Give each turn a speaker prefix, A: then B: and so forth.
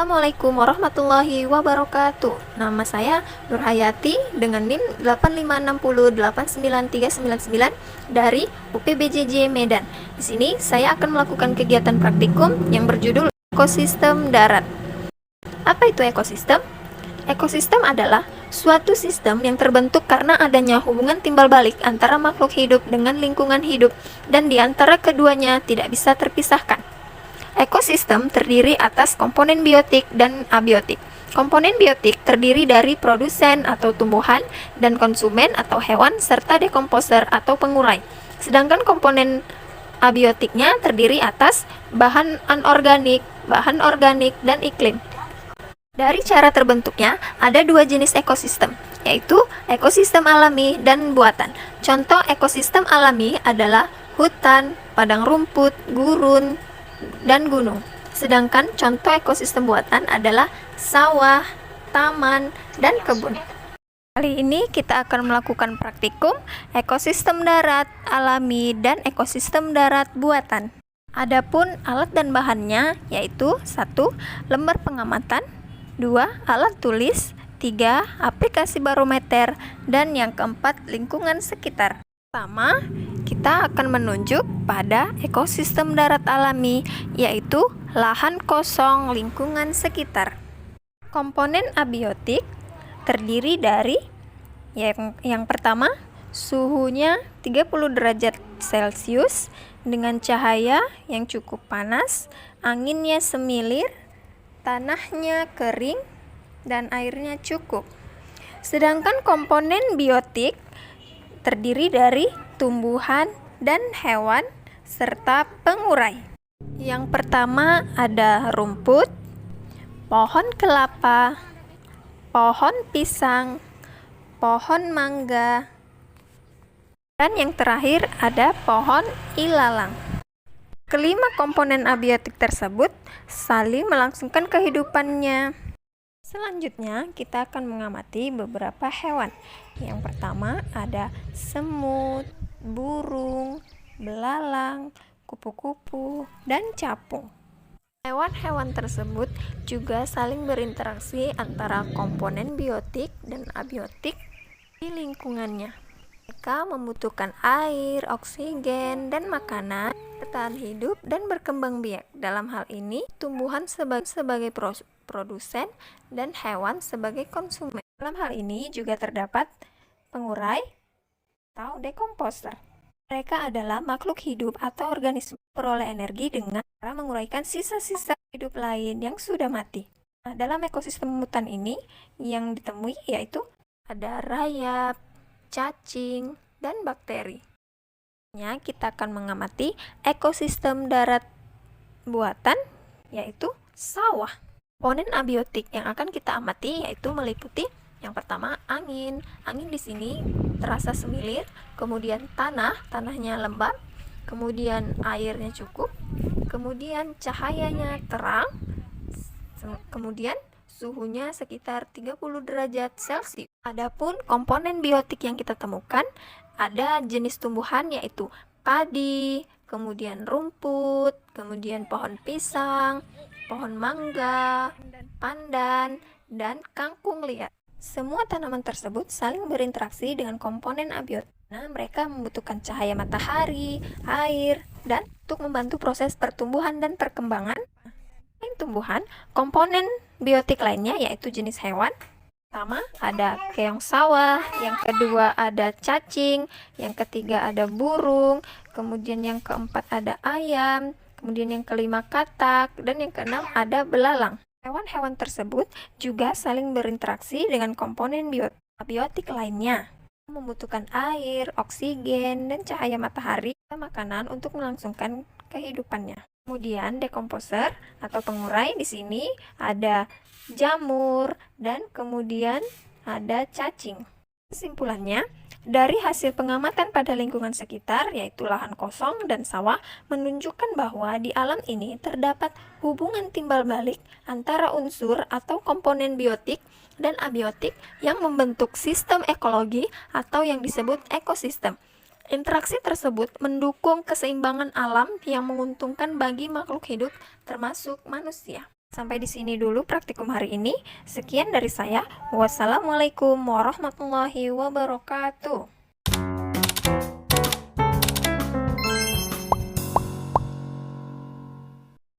A: Assalamualaikum warahmatullahi wabarakatuh. Nama saya Nurhayati dengan NIM 856089399 dari UPBJJ Medan. Di sini saya akan melakukan kegiatan praktikum yang berjudul ekosistem darat. Apa itu ekosistem? Ekosistem adalah suatu sistem yang terbentuk karena adanya hubungan timbal balik antara makhluk hidup dengan lingkungan hidup, dan di antara keduanya tidak bisa terpisahkan. Ekosistem terdiri atas komponen biotik dan abiotik. Komponen biotik terdiri dari produsen atau tumbuhan dan konsumen atau hewan serta dekomposer atau pengurai. Sedangkan komponen abiotiknya terdiri atas bahan anorganik, bahan organik, dan iklim. Dari cara terbentuknya, ada dua jenis ekosistem, yaitu ekosistem alami dan buatan. Contoh ekosistem alami adalah hutan, padang rumput, gurun, dan gunung. Sedangkan contoh ekosistem buatan adalah sawah, taman, dan kebun. Kali ini kita akan melakukan praktikum ekosistem darat alami dan ekosistem darat buatan. Adapun alat dan bahannya yaitu 1. Lembar pengamatan, 2. Alat tulis, 3. Aplikasi barometer, dan yang keempat lingkungan sekitar. Pertama, kita akan menunjuk pada ekosistem darat alami, yaitu lahan kosong lingkungan sekitar. Komponen abiotik terdiri dari yang pertama, suhunya 30 derajat Celcius dengan cahaya yang cukup panas, anginnya semilir, tanahnya kering, dan airnya cukup. Sedangkan komponen biotik terdiri dari tumbuhan dan hewan serta pengurai. Yang pertama ada rumput, pohon kelapa, pohon pisang, pohon mangga, dan yang terakhir ada pohon ilalang. Kelima komponen abiotik tersebut saling melangsungkan kehidupannya. Selanjutnya, kita akan mengamati beberapa hewan. Yang pertama ada semut, burung, belalang, kupu-kupu, dan capung. Hewan-hewan tersebut juga saling berinteraksi antara komponen biotik dan abiotik di lingkungannya. Mereka membutuhkan air, oksigen, dan makanan bertahan hidup dan berkembang biak. Dalam hal ini, tumbuhan sebagai produsen dan hewan sebagai konsumen. Dalam hal ini juga terdapat pengurai atau dekomposer. Mereka adalah makhluk hidup atau organisme peroleh energi dengan cara menguraikan sisa-sisa hidup lain yang sudah mati. Nah, dalam ekosistem hutan ini yang ditemui yaitu ada rayap, cacing, dan bakteri. Kita akan mengamati ekosistem darat buatan yaitu sawah. Komponen abiotik yang akan kita amati yaitu meliputi yang pertama angin. Angin di sini terasa semilir, kemudian tanahnya lembab, kemudian airnya cukup, kemudian cahayanya terang, kemudian suhunya sekitar 30 derajat Celcius. Adapun komponen biotik yang kita temukan ada jenis tumbuhan yaitu padi, kemudian rumput, kemudian pohon pisang, pohon mangga, pandan, dan kangkung liar. Semua tanaman tersebut saling berinteraksi dengan komponen abiotik. Nah, mereka membutuhkan cahaya matahari, air, dan untuk membantu proses pertumbuhan dan perkembangan. Selain tumbuhan, komponen biotik lainnya yaitu jenis hewan. Pertama ada keong sawah, yang kedua ada cacing, yang ketiga ada burung, kemudian yang keempat ada ayam, kemudian yang kelima katak, dan yang keenam ada belalang. Hewan-hewan tersebut juga saling berinteraksi dengan komponen abiotik lainnya, membutuhkan air, oksigen, dan cahaya matahari dan makanan untuk melangsungkan kehidupannya. Kemudian dekomposer atau pengurai di sini ada jamur dan kemudian ada cacing. Kesimpulannya, dari hasil pengamatan pada lingkungan sekitar yaitu lahan kosong dan sawah menunjukkan bahwa di alam ini terdapat hubungan timbal balik antara unsur atau komponen biotik dan abiotik yang membentuk sistem ekologi atau yang disebut ekosistem. Interaksi tersebut mendukung keseimbangan alam yang menguntungkan bagi makhluk hidup termasuk manusia. Sampai di sini dulu praktikum hari ini. Sekian dari saya. Wassalamualaikum warahmatullahi wabarakatuh.